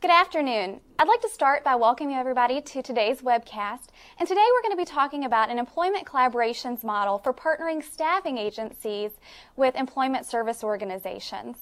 Good afternoon. I'd like to start by welcoming everybody to today's webcast. And today we're going to be talking about an employment collaborations model for partnering staffing agencies with employment service organizations.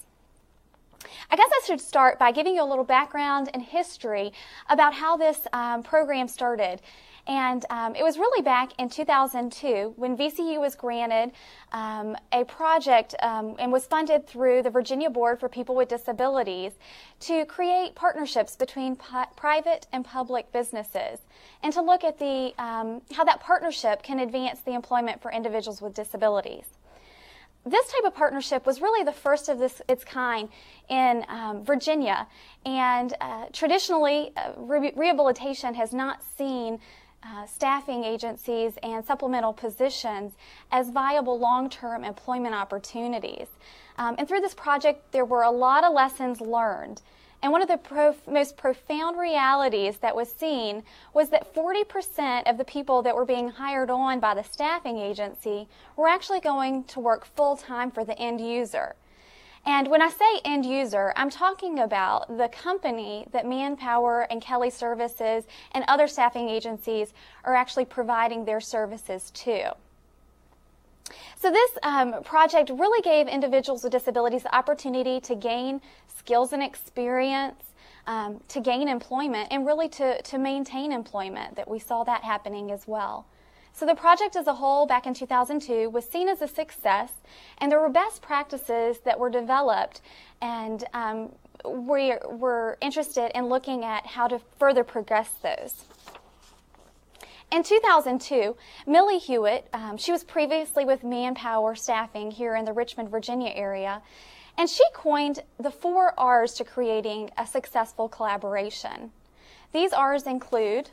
I guess I should start by giving you a little background and history about how this program started. And it was really back in 2002 when VCU was granted a project and was funded through the Virginia Board for People with Disabilities to create partnerships between private and public businesses and to look at the, how that partnership can advance the employment for individuals with disabilities. This type of partnership was really the first of its kind in Virginia, and traditionally rehabilitation has not seen staffing agencies and supplemental positions as viable long-term employment opportunities. And through this project, there were a lot of lessons learned. And one of the most profound realities that was seen was that 40% of the people that were being hired on by the staffing agency were actually going to work full-time for the end user. And when I say end user, I'm talking about the company that Manpower and Kelly Services and other staffing agencies are actually providing their services to. So this project really gave individuals with disabilities the opportunity to gain skills and experience, to gain employment, and really to maintain employment. That we saw that happening as well. So the project as a whole back in 2002 was seen as a success, and there were best practices that were developed, and we were interested in looking at how to further progress those. In 2002, Millie Hewitt, she was previously with Manpower Staffing here in the Richmond, Virginia area, and she coined the 4 R's to creating a successful collaboration. These R's include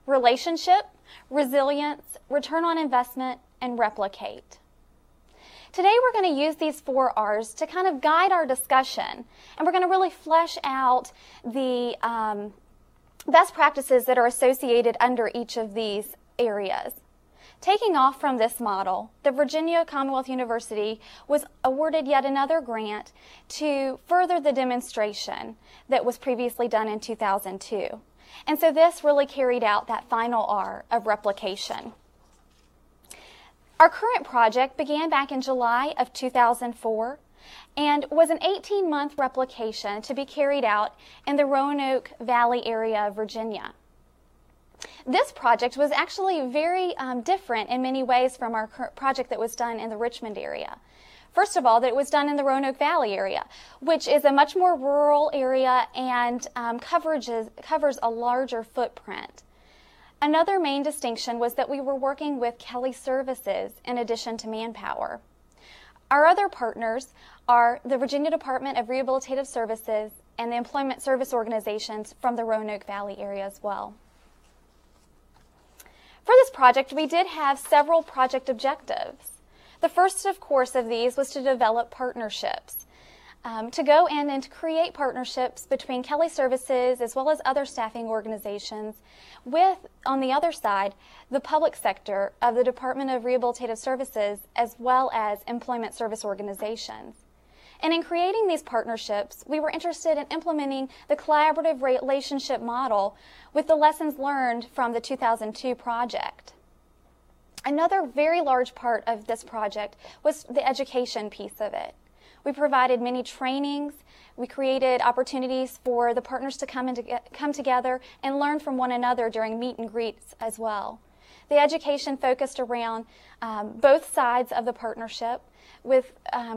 relationship, resilience, return on investment, and replicate. Today we're going to use these 4 R's to kind of guide our discussion, and we're going to really flesh out the best practices that are associated under each of these areas. Taking off from this model, the Virginia Commonwealth University was awarded yet another grant to further the demonstration that was previously done in 2002. And so this really carried out that final R of replication. Our current project began back in July of 2004 and was an 18-month replication to be carried out in the Roanoke Valley area of Virginia. This project was actually very different in many ways from our project that was done in the Richmond area. First of all, that it was done in the Roanoke Valley area, which is a much more rural area and covers a larger footprint. Another main distinction was that we were working with Kelly Services in addition to Manpower. Our other partners are the Virginia Department of Rehabilitative Services and the Employment Service Organizations from the Roanoke Valley area as well. For this project, we did have several project objectives. The first, of course, of these was to develop partnerships, to go in and to create partnerships between Kelly Services as well as other staffing organizations with, on the other side, the public sector of the Department of Rehabilitative Services as well as employment service organizations. And in creating these partnerships, we were interested in implementing the collaborative relationship model with the lessons learned from the 2002 project. Another very large part of this project was the education piece of it. We provided many trainings. We created opportunities for the partners to come together and learn from one another during meet and greets as well. The education focused around both sides of the partnership, with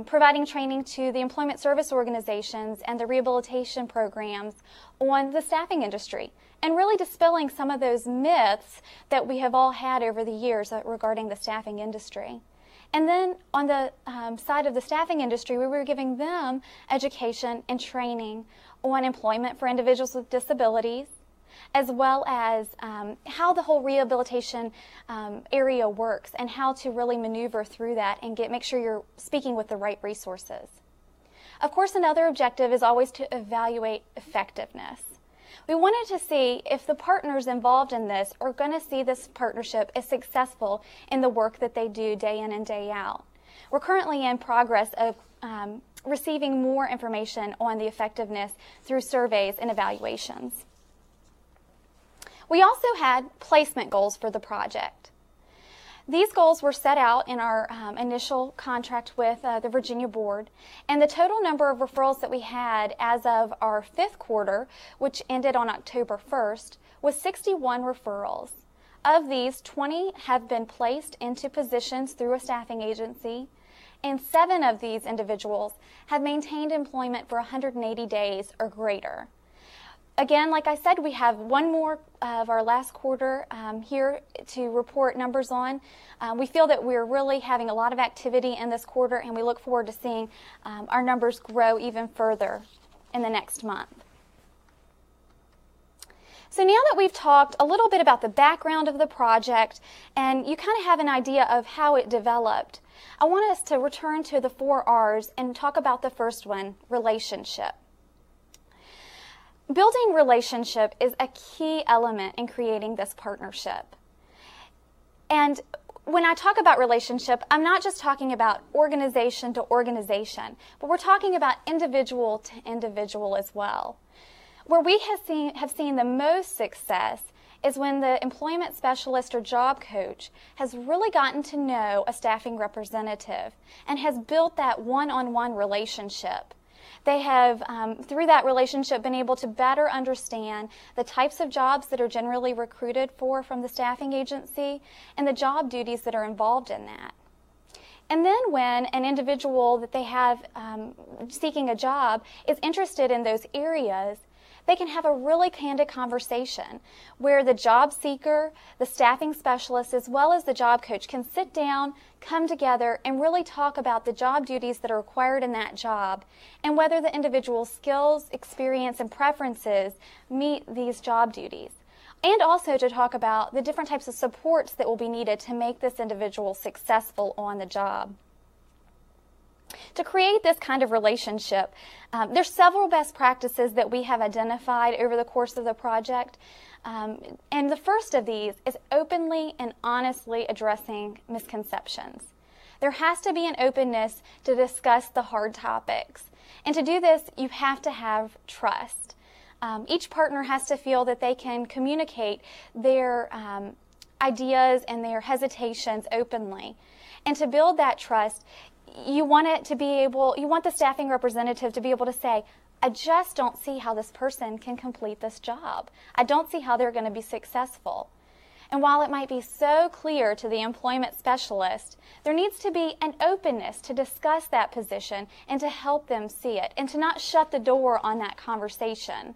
providing training to the employment service organizations and the rehabilitation programs on the staffing industry, and really dispelling some of those myths that we have all had over the years regarding the staffing industry. And then on the side of the staffing industry, we were giving them education and training on employment for individuals with disabilities, as well as how the whole rehabilitation area works and how to really maneuver through that and make sure you're speaking with the right resources. Of course, another objective is always to evaluate effectiveness. We wanted to see if the partners involved in this are going to see this partnership as successful in the work that they do day in and day out. We're currently in progress of receiving more information on the effectiveness through surveys and evaluations. We also had placement goals for the project. These goals were set out in our initial contract with the Virginia Board, and the total number of referrals that we had as of our 5th quarter, which ended on October 1st, was 61 referrals. Of these, 20 have been placed into positions through a staffing agency, and 7 of these individuals have maintained employment for 180 days or greater. Again, like I said, we have one more of our last quarter here to report numbers on. We feel that we're really having a lot of activity in this quarter, and we look forward to seeing our numbers grow even further in the next month. So now that we've talked a little bit about the background of the project and you kind of have an idea of how it developed, I want us to return to the 4 R's and talk about the first one, relationship. Building relationship is a key element in creating this partnership. And when I talk about relationship, I'm not just talking about organization to organization, but we're talking about individual to individual as well. Where we have seen the most success is when the employment specialist or job coach has really gotten to know a staffing representative and has built that one-on-one relationship. They have, through that relationship, been able to better understand the types of jobs that are generally recruited for from the staffing agency and the job duties that are involved in that. And then when an individual that they have seeking a job is interested in those areas, they can have a really candid conversation where the job seeker, the staffing specialist, as well as the job coach can sit down, come together, and really talk about the job duties that are required in that job and whether the individual's skills, experience, and preferences meet these job duties. And also to talk about the different types of supports that will be needed to make this individual successful on the job. To create this kind of relationship, there's several best practices that we have identified over the course of the project. And the first of these is openly and honestly addressing misconceptions. There has to be an openness to discuss the hard topics. And to do this, you have to have trust. Each partner has to feel that they can communicate their ideas and their hesitations openly. And to build that trust, you want the staffing representative to be able to say, I just don't see how this person can complete this job. I don't see how they're going to be successful. And while it might be so clear to the employment specialist, there needs to be an openness to discuss that position and to help them see it and to not shut the door on that conversation.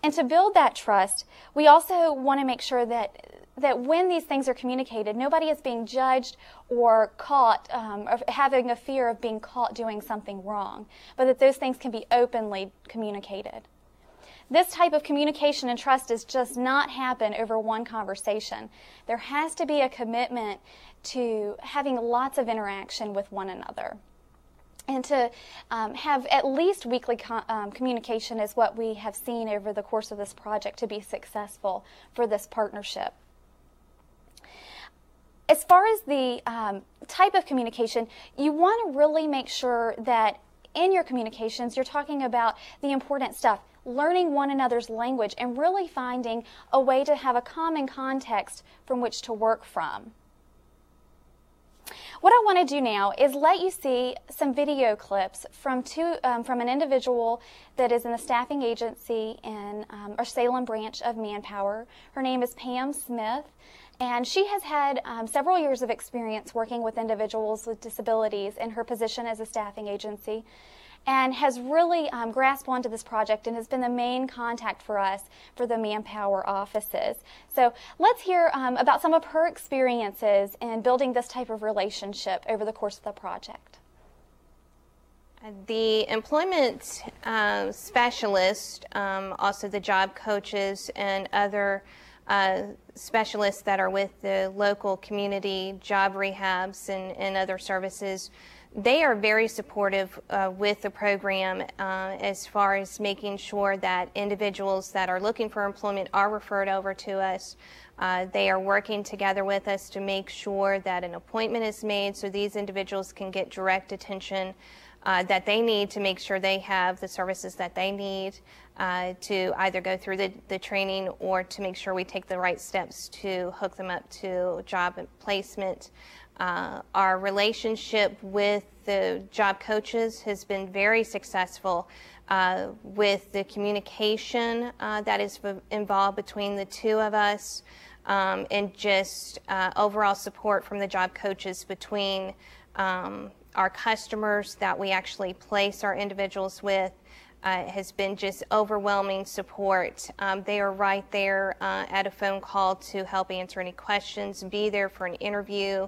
And to build that trust, we also want to make sure that when these things are communicated, nobody is being judged or caught, or having a fear of being caught doing something wrong, but that those things can be openly communicated. This type of communication and trust does just not happen over one conversation. There has to be a commitment to having lots of interaction with one another. And to have at least weekly communication is what we have seen over the course of this project to be successful for this partnership. As far as the type of communication, you want to really make sure that in your communications you're talking about the important stuff, learning one another's language and really finding a way to have a common context from which to work from. What I want to do now is let you see some video clips from an individual that is in the staffing agency in our Salem branch of Manpower. Her name is Pam Smith, and she has had several years of experience working with individuals with disabilities in her position as a staffing agency, and has really grasped onto this project and has been the main contact for us for the Manpower offices. So let's hear about some of her experiences in building this type of relationship over the course of the project. The employment specialist, also the job coaches and other specialists that are with the local community job rehabs and other services, they are very supportive with the program as far as making sure that individuals that are looking for employment are referred over to us. They are working together with us to make sure that an appointment is made so these individuals can get direct attention that they need to make sure they have the services that they need to either go through the training or to make sure we take the right steps to hook them up to job placement. Our relationship with the job coaches has been very successful with the communication that is involved between the two of us, and just overall support from the job coaches between our customers that we actually place our individuals with. Has been just overwhelming support. They are right there at a phone call to help answer any questions, be there for an interview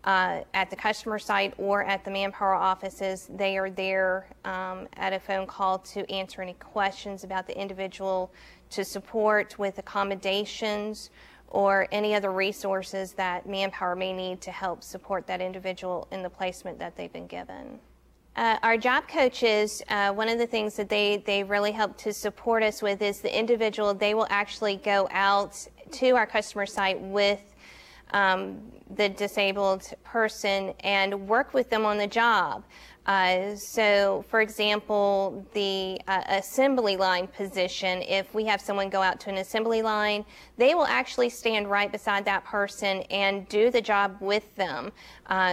at the customer site or at the Manpower offices. They are there at a phone call to answer any questions about the individual, to support with accommodations or any other resources that Manpower may need to help support that individual in the placement that they've been given. Our job coaches, one of the things that they really help to support us with is the individual. They will actually go out to our customer site with the disabled person and work with them on the job. So, for example, the assembly line position, if we have someone go out to an assembly line, they will actually stand right beside that person and do the job with them.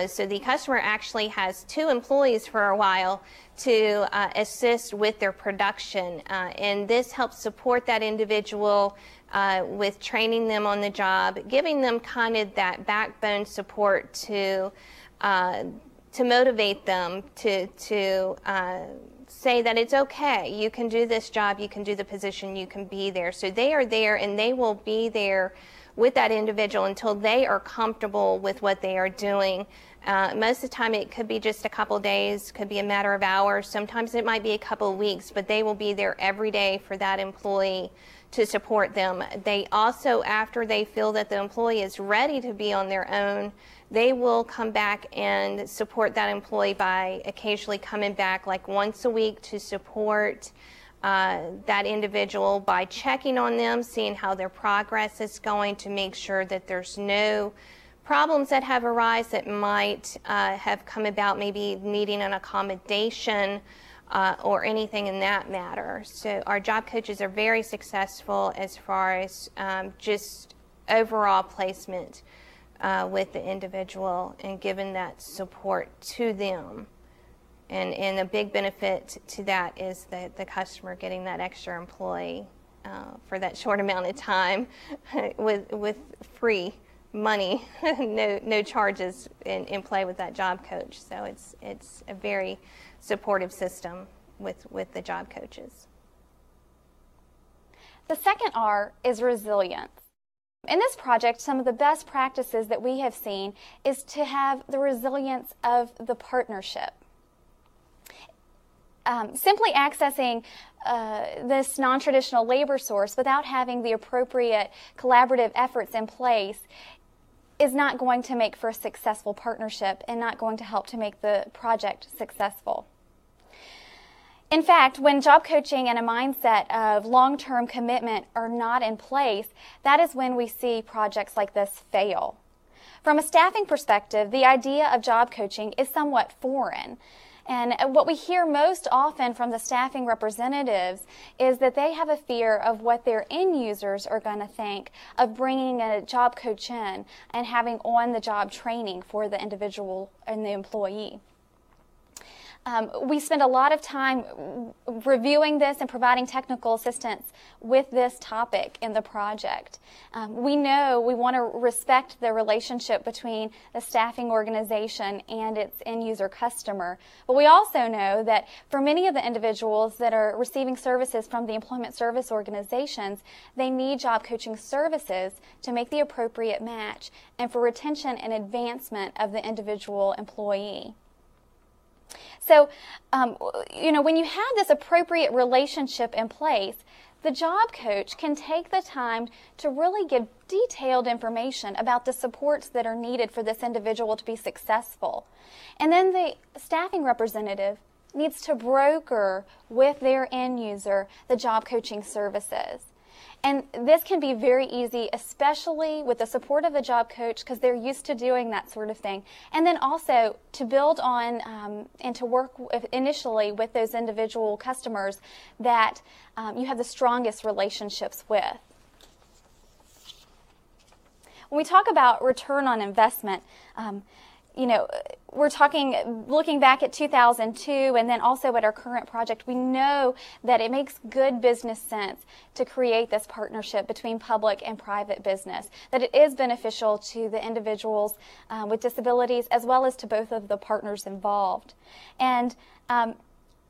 So the customer actually has two employees for a while to assist with their production. And this helps support that individual with training them on the job, giving them kind of that backbone support to motivate them to say that it's okay, you can do this job, you can do the position, you can be there. So they are there and they will be there with that individual until they are comfortable with what they are doing. Most of the time it could be just a couple days, could be a matter of hours, sometimes it might be a couple of weeks, but they will be there every day for that employee to support them. They also, after they feel that the employee is ready to be on their own, they will come back and support that employee by occasionally coming back like once a week to support that individual by checking on them, seeing how their progress is going, to make sure that there's no problems that have arisen that might have come about, maybe needing an accommodation or anything in that matter. So our job coaches are very successful as far as just overall placement with the individual and giving that support to them. And a big benefit to that is the customer getting that extra employee for that short amount of time with free money, no charges in play with that job coach. So it's a very supportive system with the job coaches. The second R is resilience. In this project, some of the best practices that we have seen is to have the resilience of the partnership. Simply accessing this non-traditional labor source without having the appropriate collaborative efforts in place is not going to make for a successful partnership and not going to help to make the project successful. In fact, when job coaching and a mindset of long-term commitment are not in place, that is when we see projects like this fail. From a staffing perspective, the idea of job coaching is somewhat foreign. And what we hear most often from the staffing representatives is that they have a fear of what their end users are going to think of bringing a job coach in and having on-the-job training for the individual and the employee. We spend a lot of time reviewing this and providing technical assistance with this topic in the project. We know we want to respect the relationship between the staffing organization and its end-user customer, but we also know that for many of the individuals that are receiving services from the employment service organizations, they need job coaching services to make the appropriate match and for retention and advancement of the individual employee. So, when you have this appropriate relationship in place, the job coach can take the time to really give detailed information about the supports that are needed for this individual to be successful. And then the staffing representative needs to broker with their end user the job coaching services. And this can be very easy, especially with the support of a job coach, because they're used to doing that sort of thing. And then also to build on and to work initially with those individual customers that you have the strongest relationships with. When we talk about return on investment, you know, we're looking back at 2002 and then also at our current project, we know that it makes good business sense to create this partnership between public and private business, that it is beneficial to the individuals with disabilities as well as to both of the partners involved. And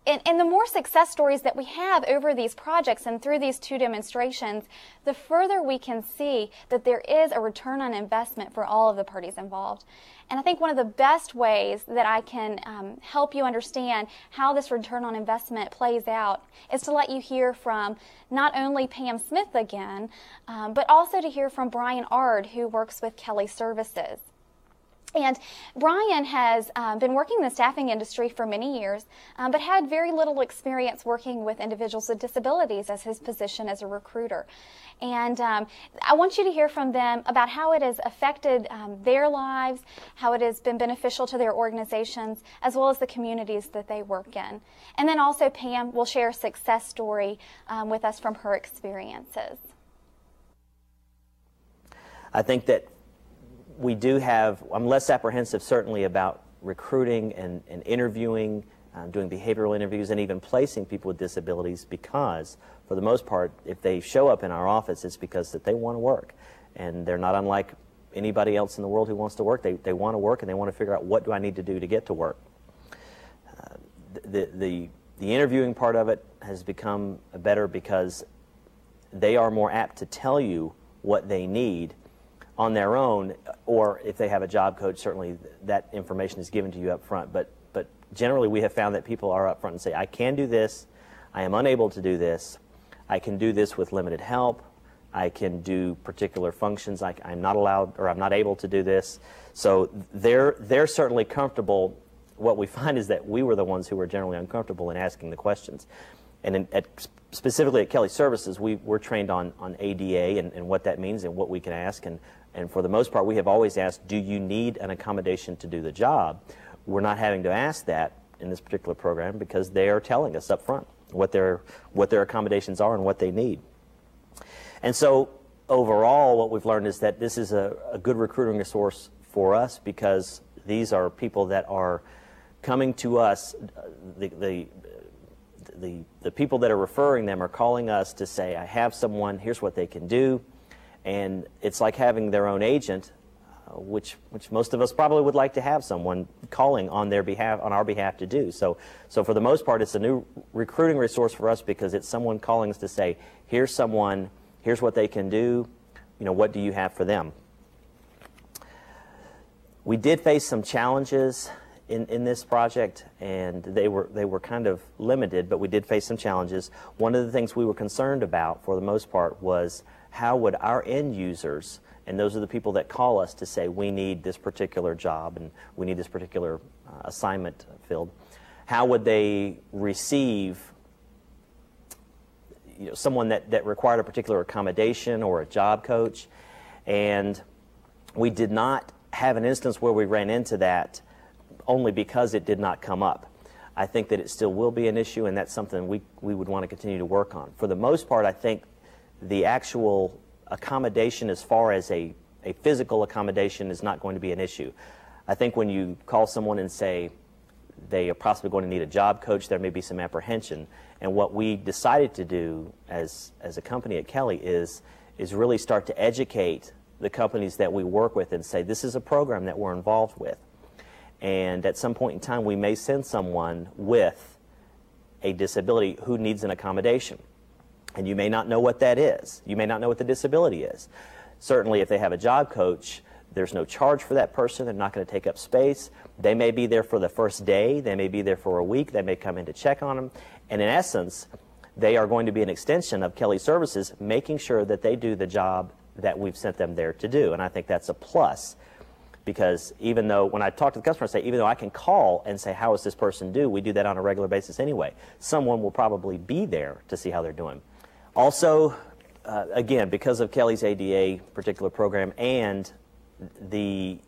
the more success stories that we have over these projects and through these two demonstrations, the further we can see that there is a return on investment for all of the parties involved. And I think one of the best ways that I can help you understand how this return on investment plays out is to let you hear from not only Pam Smith again, but also to hear from Brian Ard, who works with Kelly Services. And Brian has been working in the staffing industry for many years, but had very little experience working with individuals with disabilities as his position as a recruiter. And I want you to hear from them about how it has affected their lives, how it has been beneficial to their organizations, as well as the communities that they work in. And then also Pam will share a success story with us from her experiences. I think that we do have, I'm less apprehensive certainly about recruiting and interviewing, doing behavioral interviews, and even placing people with disabilities, because for the most part, if they show up in our office, it's because that they want to work. And they're not unlike anybody else in the world who wants to work. They want to work, and they want to figure out, what do I need to do to get to work? The interviewing part of it has become better because they are more apt to tell you what they need on their own, or if they have a job coach, certainly that information is given to you up front. But generally we have found that people are up front and say, I can do this, I am unable to do this, I can do this with limited help, I can do particular functions, I'm not allowed or I'm not able to do this. So they're certainly comfortable. What we find is that we were the ones who were generally uncomfortable in asking the questions. And specifically at Kelly Services, we're trained on ADA and what that means and what we can ask. And for the most part, we have always asked, do you need an accommodation to do the job? We're not having to ask that in this particular program because they are telling us up front what their accommodations are and what they need. And so overall, what we've learned is that this is a good recruiting resource for us, because these are people that are coming to us. The people that are referring them are calling us to say, I have someone, here's what they can do. And it's like having their own agent, which most of us probably would like to have someone calling on their behalf, on our behalf, to do. So for the most part, it's a new recruiting resource for us, because it's someone calling us to say, here's someone, here's what they can do, you know, what do you have for them? We did face some challenges in this project, and they were kind of limited, but we did face some challenges. One of the things we were concerned about, for the most part, was how would our end users, and those are the people that call us to say, we need this particular job and we need this particular assignment filled, how would they receive, you know, someone that required a particular accommodation or a job coach? And we did not have an instance where we ran into that, only because it did not come up. I think that it still will be an issue, and that's something we would want to continue to work on. For the most part, I think the actual accommodation, as far as a physical accommodation, is not going to be an issue. I think when you call someone and say they are possibly going to need a job coach, there may be some apprehension. And what we decided to do as a company at Kelly is really start to educate the companies that we work with and say, this is a program that we're involved with. And at some point in time, we may send someone with a disability who needs an accommodation. And you may not know what that is. You may not know what the disability is. Certainly, if they have a job coach, there's no charge for that person. They're not going to take up space. They may be there for the first day. They may be there for a week. They may come in to check on them. And in essence, they are going to be an extension of Kelly Services, making sure that they do the job that we've sent them there to do. And I think that's a plus. Because even though, when I talk to the customer, I say, even though I can call and say, how does this person do? We do that on a regular basis anyway. Someone will probably be there to see how they're doing. Also, again, because of Kelly's ADA particular program and the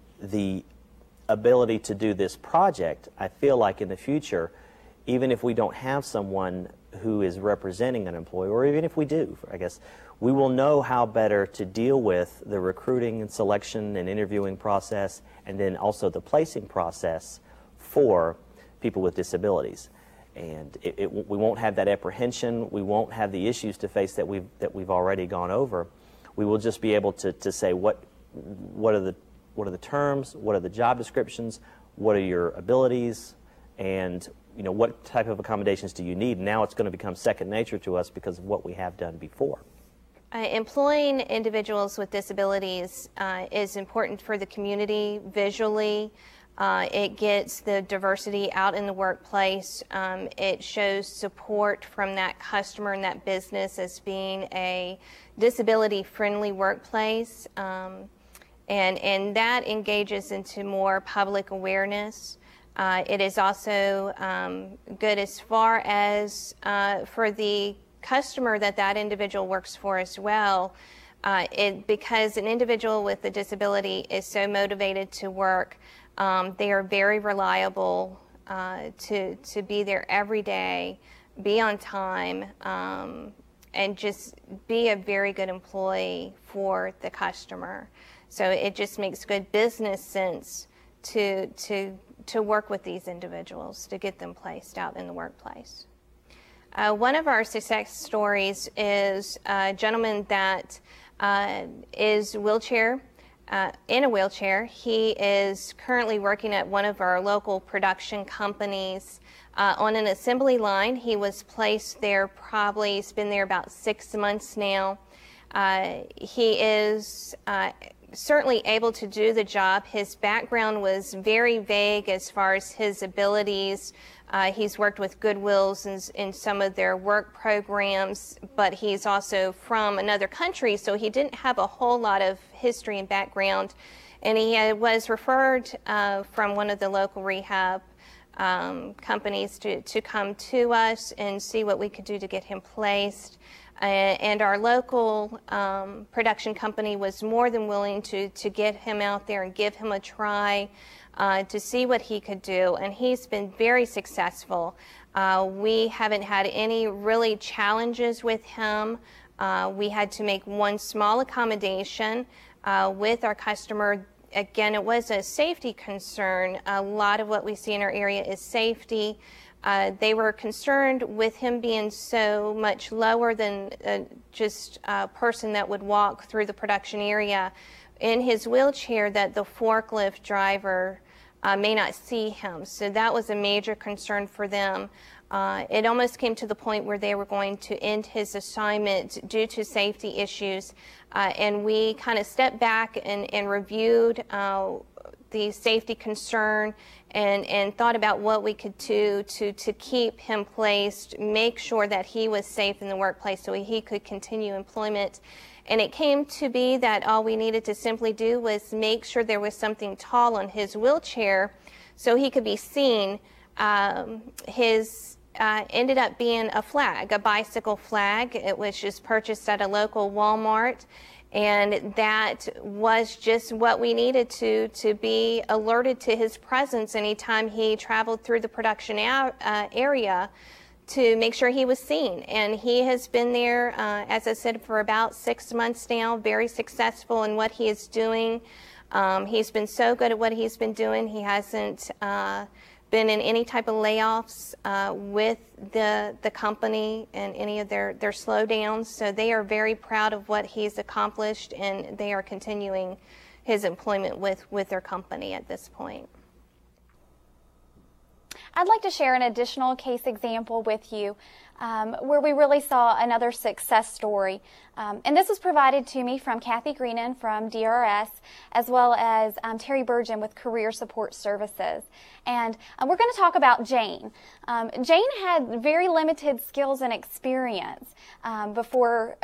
ability to do this project, I feel like in the future, even if we don't have someone who is representing an employee, or even if we do, I guess, we will know how better to deal with the recruiting and selection and interviewing process, and then also the placing process for people with disabilities. And we won't have that apprehension. We won't have the issues to face that we've already gone over. We will just be able to say what are the terms, what are the job descriptions, what are your abilities, and what type of accommodations do you need. Now it's going to become second nature to us because of what we have done before. Employing individuals with disabilities is important for the community visually. It gets the diversity out in the workplace. It shows support from that customer and that business as being a disability-friendly workplace. And that engages into more public awareness. It is also good as far as for the customer that individual works for as well, because an individual with a disability is so motivated to work. They are very reliable to be there every day, be on time, and just be a very good employee for the customer. So it just makes good business sense to work with these individuals, to get them placed out in the workplace. One of our success stories is a gentleman that is in a wheelchair. He is currently working at one of our local production companies on an assembly line. He was placed there he's been there about 6 months now. He is certainly able to do the job. His background was very vague as far as his abilities. He's worked with Goodwills in some of their work programs, but he's also from another country, so he didn't have a whole lot of history and background. And he was referred from one of the local rehab companies to come to us and see what we could do to get him placed. And our local production company was more than willing to get him out there and give him a try to see what he could do, and he's been very successful. We haven't had any really challenges with him. We had to make one small accommodation with our customer. Again, it was a safety concern. A lot of what we see in our area is safety. They were concerned with him being so much lower than just a person that would walk through the production area in his wheelchair, that the forklift driver may not see him. So that was a major concern for them. It almost came to the point where they were going to end his assignment due to safety issues. And we kind of stepped back and reviewed the safety concern and thought about what we could do to keep him placed, make sure that he was safe in the workplace so he could continue employment. And it came to be that all we needed to simply do was make sure there was something tall on his wheelchair so he could be seen. His ended up being a flag, a bicycle flag. It was just purchased at a local Walmart. And that was just what we needed to be alerted to his presence anytime he traveled through the production area, to make sure he was seen. And he has been there, as I said, for about 6 months now, very successful in what he is doing. He's been so good at what he's been doing. He hasn't been in any type of layoffs with the company and any of their slowdowns. So they are very proud of what he's accomplished, and they are continuing his employment with their company at this point. I'd like to share an additional case example with you where we really saw another success story. And this was provided to me from Kathy Greenan from DRS, as well as Terry Burgeon with Career Support Services. And we're going to talk about Jane. Jane had very limited skills and experience before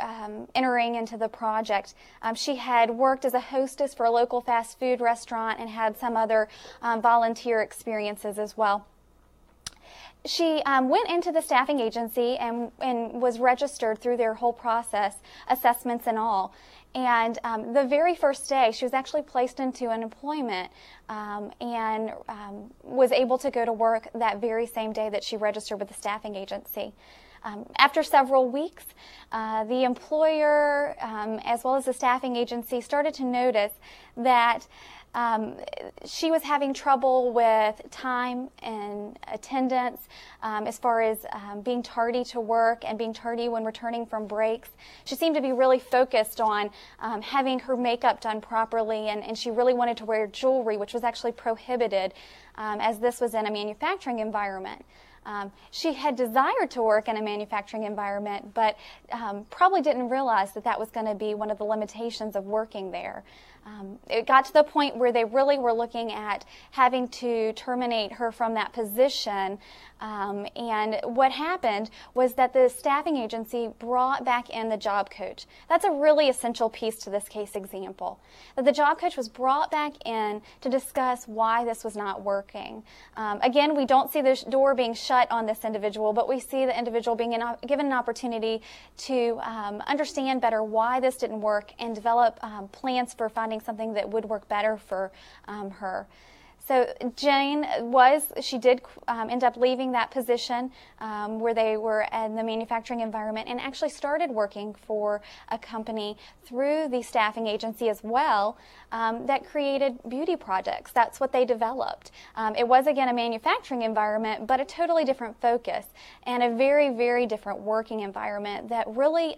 entering into the project. She had worked as a hostess for a local fast food restaurant and had some other volunteer experiences as well. she went into the staffing agency and was registered through their whole process, assessments and all. And the very first day, she was actually placed into an employment and was able to go to work that very same day that she registered with the staffing agency. After several weeks, the employer, as well as the staffing agency, started to notice that she was having trouble with time and attendance as far as being tardy to work and being tardy when returning from breaks. She seemed to be really focused on having her makeup done properly, and she really wanted to wear jewelry, which was actually prohibited as this was in a manufacturing environment. She had desired to work in a manufacturing environment, but probably didn't realize that that was going to be one of the limitations of working there. It got to the point where they really were looking at having to terminate her from that position. And what happened was that the staffing agency brought back in the job coach. That's a really essential piece to this case example. That the job coach was brought back in to discuss why this was not working. Again, we don't see the door being shut on this individual, but we see the individual being given an opportunity to understand better why this didn't work and develop plans for finding something that would work better for her. So Jane she did end up leaving that position where they were in the manufacturing environment and actually started working for a company through the staffing agency as well that created beauty projects. That's what they developed. It was, again, a manufacturing environment, but a totally different focus and a very, very different working environment that really,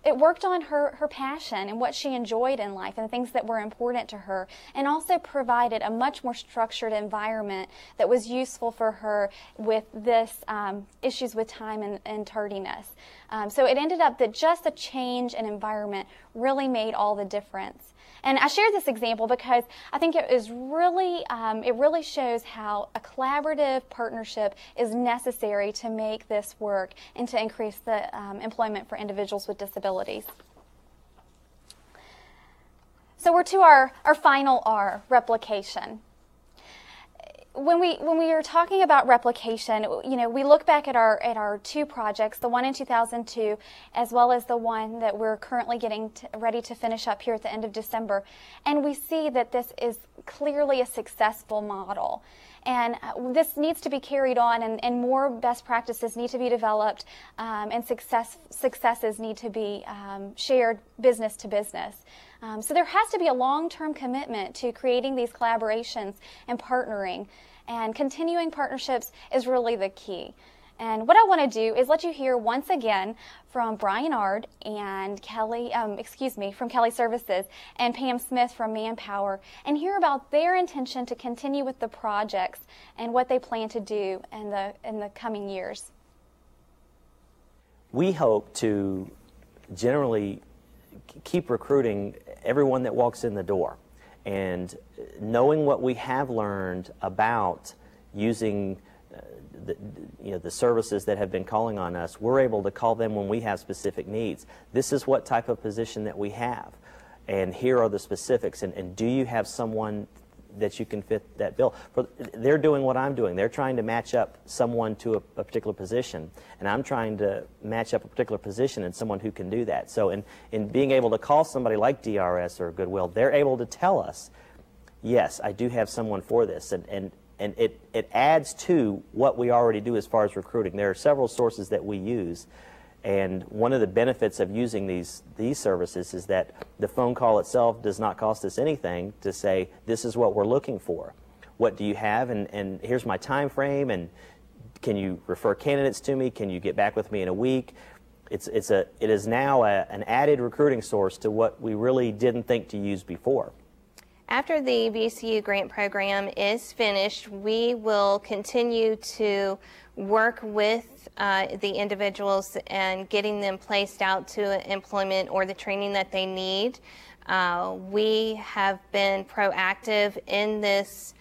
it worked on her passion and what she enjoyed in life and the things that were important to her, and also provided a much more structured environment that was useful for her with this issues with time and tardiness. So it ended up that just a change in environment really made all the difference. And I share this example because I think it really shows how a collaborative partnership is necessary to make this work and to increase the employment for individuals with disabilities. So we're to our final R, replication. When we are talking about replication, we look back at our two projects, the one in 2002, as well as the one that we're currently getting ready to finish up here at the end of December, and we see that this is clearly a successful model. And this needs to be carried on, and more best practices need to be developed, and successes need to be shared business to business. So there has to be a long-term commitment to creating these collaborations and partnering, and continuing partnerships is really the key. And what I want to do is let you hear once again from Brian Ard and from Kelly Services and Pam Smith from Manpower, and hear about their intention to continue with the projects and what they plan to do in the coming years. We hope to generally keep recruiting everyone that walks in the door, and knowing what we have learned about using the services that have been calling on us, we're able to call them when we have specific needs. This is what type of position that we have, and here are the specifics, and do you have someone that you can fit that bill? They're doing what I'm doing. They're trying to match up someone to a particular position, and I'm trying to match up a particular position and someone who can do that. So in being able to call somebody like DRS or Goodwill, they're able to tell us, yes, I do have someone for this, and it adds to what we already do as far as recruiting. There are several sources that we use, and one of the benefits of using these services is that the phone call itself does not cost us anything to say, this is what we're looking for. What do you have, and here's my time frame, and can you refer candidates to me? Can you get back with me in a week? It is now an added recruiting source to what we really didn't think to use before. After the VCU grant program is finished, we will continue to work with the individuals and getting them placed out to employment or the training that they need. We have been proactive in this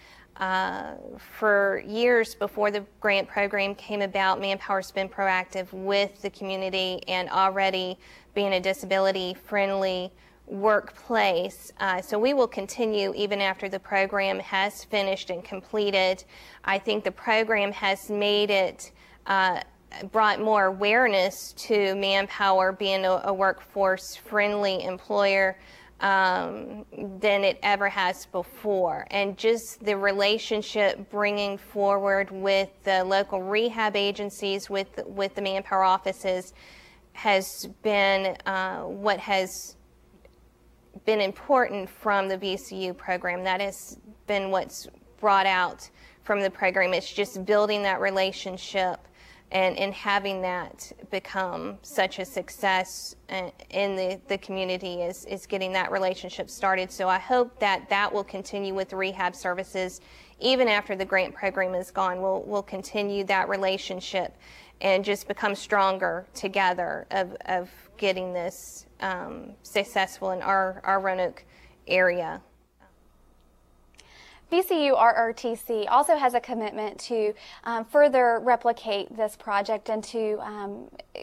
for years before the grant program came about. Manpower's been proactive with the community and already being a disability-friendly workplace. So we will continue even after the program has finished and completed. I think the program has made it, brought more awareness to Manpower being a workforce-friendly employer than it ever has before. And just the relationship bringing forward with the local rehab agencies, with the Manpower offices, has been what has been important from the VCU program. That has been what's brought out from the program. It's just building that relationship and having that become such a success in the community is getting that relationship started. So I hope that that will continue with the rehab services. Even after the grant program is gone, we'll continue that relationship and just become stronger together of getting this successful in our Roanoke area. VCU RRTC also has a commitment to further replicate this project and to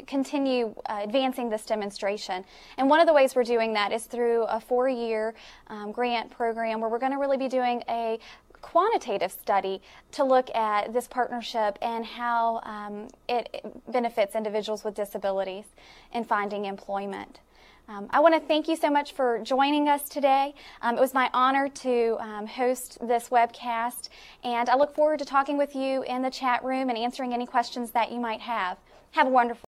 continue advancing this demonstration. And one of the ways we're doing that is through a 4-year grant program where we're going to really be doing a quantitative study to look at this partnership and how it benefits individuals with disabilities in finding employment. I want to thank you so much for joining us today. It was my honor to host this webcast, and I look forward to talking with you in the chat room and answering any questions that you might have. Have a wonderful